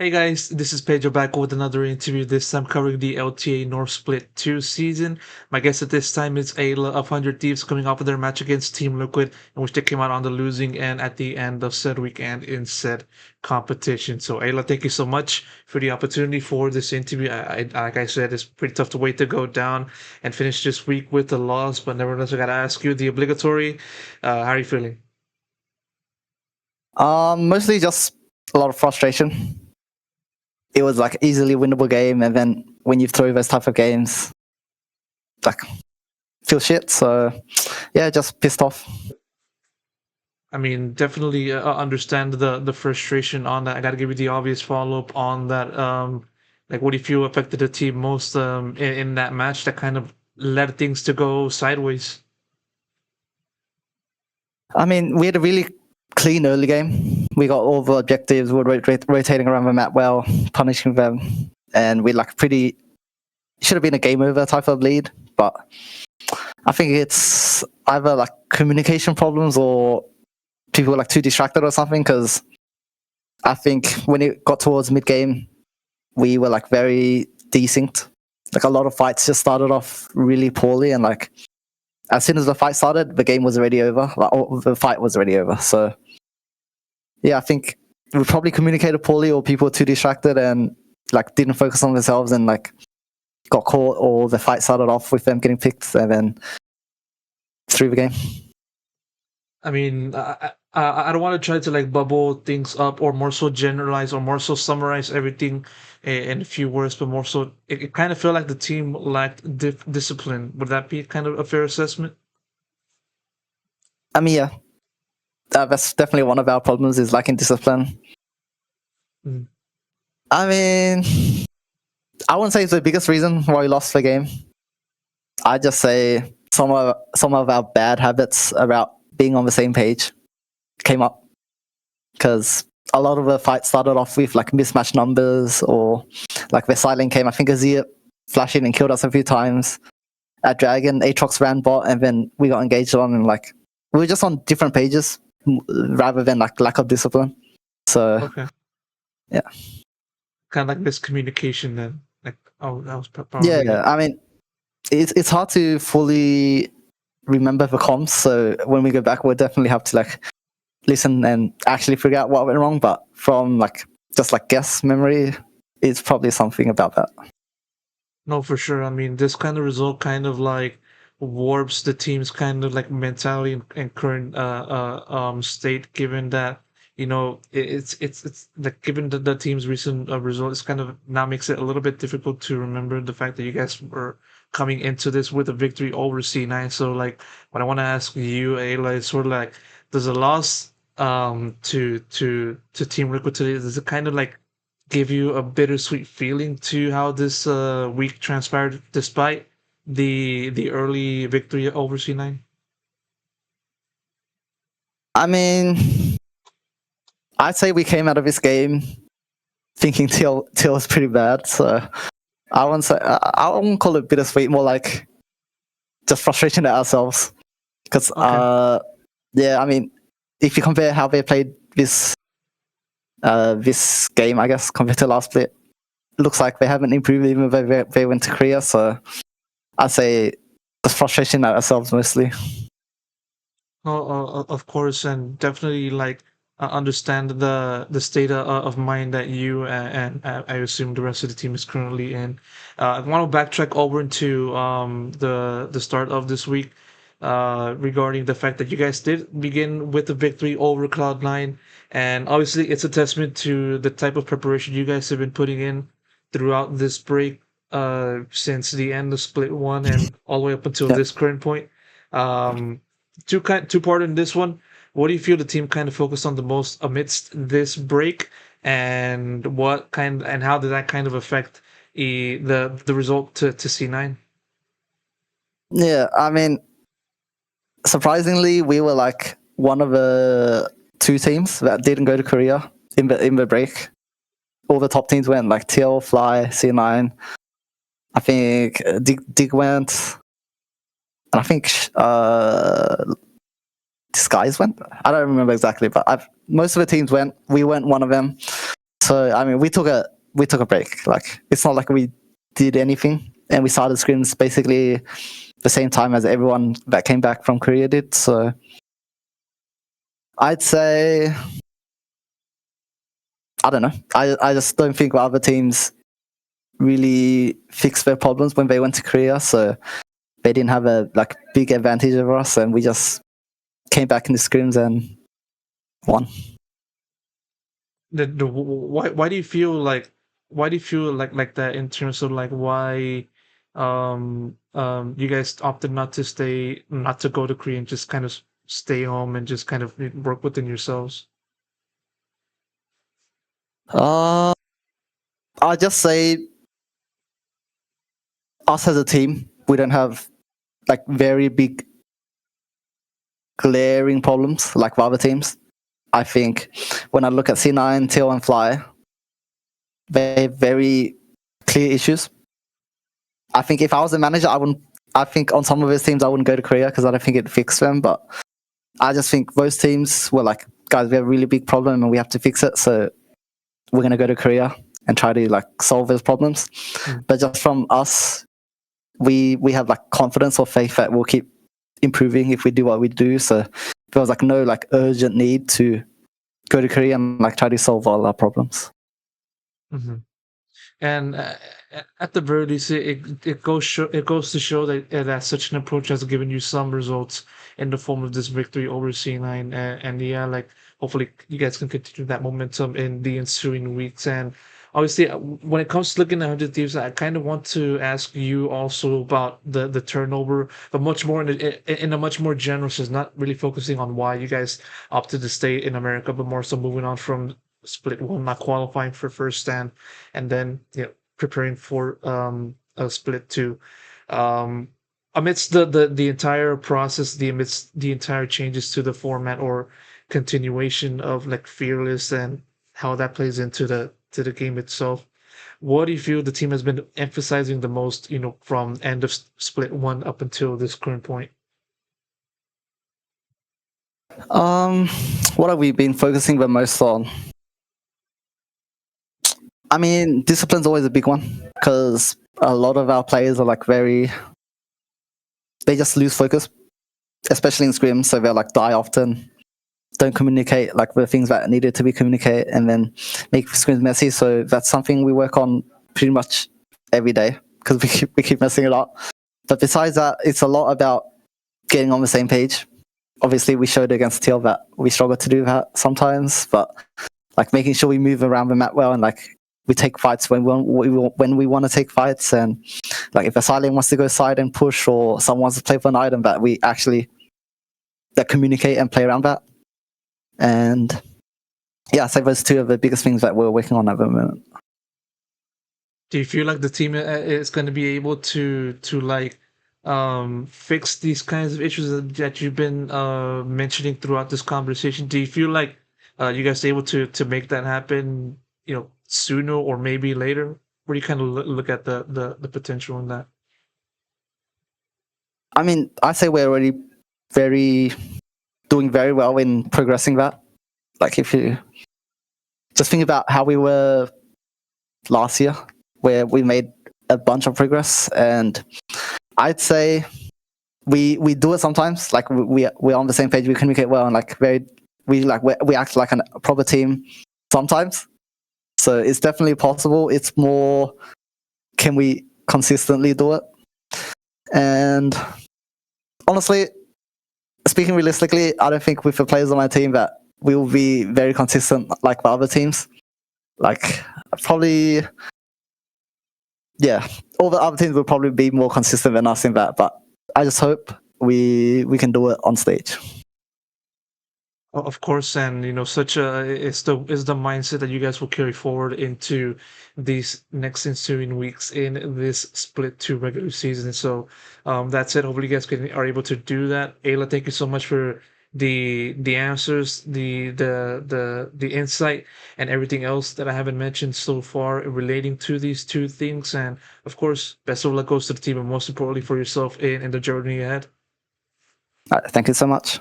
Hey guys, this is Pedro back with another interview, this time covering the LTA North Split 2 season. My guest at this time is Eyla of 100 Thieves coming off of their match against Team Liquid, in which they came out on the losing end at the end of said weekend in said competition. So Ayla, thank you so much for the opportunity for this interview. Like I said, it's pretty tough to wait to go down and finish this week with the loss, but nevertheless, I gotta ask you the obligatory, how are you feeling? Mostly just a lot of frustration. It was like easily winnable game, and then when you throw those type of games, like feel shit. So yeah, just pissed off. I mean, definitely understand the frustration on that. I got to give you the obvious follow up on that. Like, what do you feel affected the team most in that match that kind of led things to go sideways? I mean, we had a really clean early game. We got all the objectives. We were rotating around the map well, punishing them, and we like pretty should have been a game over type of lead. But I think it's either like communication problems or people were like too distracted or something. Because I think when it got towards mid game, we were like very desynced. Like a lot of fights just started off really poorly, and like as soon as the fight started, the game was already over. Like the fight was already over. So yeah, I think we probably communicated poorly, or people were too distracted and like didn't focus on themselves and like got caught, or the fight started off with them getting picked and then through the game. I mean, I don't want to try to like bubble things up or more so generalize or more so summarize everything in a few words, but more so it kind of felt like the team lacked discipline. Would that be kind of a fair assessment? I mean, yeah, that's definitely one of our problems is lacking discipline. Mm. I mean, I wouldn't say it's the biggest reason why we lost the game. I just say some of our bad habits about being on the same page came up because a lot of the fights started off with like mismatched numbers, or like the silent came. I think Azir flashed in and killed us a few times. At Dragon, Aatrox ran bot, and then we got engaged on, and like we were just on different pages rather than like lack of discipline. So Okay. yeah, Kind of like miscommunication then. Like, oh, that was probably yeah. it. I mean, it's hard to fully remember the comms. So when we go back, we'll definitely have to like listen and actually figure out what went wrong. But from like just like guess memory, it's probably something about that. No, for sure. I mean, this kind of result kind of like warps the team's kind of like mentality and current state, given that it's like given the team's recent result, it's kind of now makes it a little bit difficult to remember the fact that you guys were coming into this with a victory over C9. So like, what I want to ask you, Ayla, is sort of like, does a loss to Team Liquid today, does it kind of like give you a bittersweet feeling to how this week transpired, despite the early victory over C9? I mean, I'd say we came out of this game thinking Teal was pretty bad. So I won't say I won't call it bittersweet. More like just frustration at ourselves. Because Okay. yeah, I mean, if you compare how they played this game, I guess compared to last split, it looks like they haven't improved even though they went to Korea. So I'd say just frustration at ourselves mostly. Oh, of course, and definitely like understand the state of mind that you and I assume the rest of the team is currently in. I want to backtrack over into the start of this week regarding the fact that you guys did begin with a victory over Cloud9, and obviously it's a testament to the type of preparation you guys have been putting in throughout this break since the end of Split 1 and all the way up until Yeah. this current point. Um, two part in this one. What do you feel the team kind of focused on the most amidst this break, and what kind and how did that kind of affect the result to C9? Yeah, I mean, surprisingly, we were like one of the two teams that didn't go to Korea in the break. All the top teams went, like TL, Fly, C9. I think Dig went, and I think Disguise went. I don't remember exactly, but most of the teams went. We went one of them. So I mean, we took a break. Like it's not like we did anything, and we started scrims basically the same time as everyone that came back from Korea did. So I'd say, I don't know. I just don't think other teams really fixed their problems when they went to Korea. So they didn't have a like big advantage over us, and we just came back in the scrims and won. Why do you feel like like that in terms of like why you guys opted not to go to Korea and just kind of stay home and just kind of work within yourselves? I'll just say us as a team, we don't have like very big glaring problems like the other teams. I think when I look at C9, Teal, and Fly, they have very clear issues. I think if I was a manager, I wouldn't. I think on some of those teams, I wouldn't go to Korea because I don't think it'd fix them. But I just think those teams were like, guys, we have a really big problem and we have to fix it. So we're gonna go to Korea and try to like solve those problems. But just from us, we have like confidence or faith that we'll keep improving if we do what we do. So there was like no like urgent need to go to Korea and like try to solve all our problems. Mm-hmm. And at the very least, it goes to show that that such an approach has given you some results in the form of this victory over C9, and yeah, like hopefully you guys can continue that momentum in the ensuing weeks. And obviously, when it comes to looking at 100 Thieves, I kind of want to ask you also about the turnover, but much more in a much more general sense, not really focusing on why you guys opted to stay in America, but more so moving on from split one, not qualifying for first stand, and then preparing for a split two. Um, amidst the entire process, amidst the entire changes to the format or continuation of like fearless and how that plays into the game itself. What do you feel the team has been emphasizing the most, from end of split one up until this current point? What have we been focusing the most on? I mean, discipline's always a big one because a lot of our players are like they just lose focus, especially in scrims. So they'll like die often, don't communicate like the things that needed to be communicated, and then make scrims messy. So that's something we work on pretty much every day because we keep messing it up. But besides that, it's a lot about getting on the same page. Obviously, we showed against TL that we struggle to do that sometimes, but like making sure we move around the map well and like we take fights when we want to take fights, and like if a silent wants to go side and push or someone wants to play for an item, that we actually that communicate and play around that. And yeah, I'd say those two are the biggest things that we're working on at the moment. Do you feel like the team is going to be able to like fix these kinds of issues that you've been mentioning throughout this conversation? Do you feel like you guys are able to make that happen, sooner or maybe later? Where do you kind of look at the potential in that? I mean, I say we're already doing very well in progressing that. Like if you just think about how we were last year, where we made a bunch of progress, and I'd say we do it sometimes. Like we're on the same page, we communicate well, and like we act like a proper team sometimes. So it's definitely possible. It's more, can we consistently do it? And honestly, speaking realistically, I don't think with the players on my team that we will be very consistent like the other teams. Like probably, yeah, all the other teams will probably be more consistent than us in that. But I just hope we can do it on stage. Of course, and such a is the mindset that you guys will carry forward into these next ensuing weeks in this split two regular season. So, that said, hopefully you guys are able to do that. Ayla, thank you so much for the answers, the insight, and everything else that I haven't mentioned so far relating to these two things. And of course, best of luck goes to the team, and most importantly for yourself in the journey ahead. Thank you so much.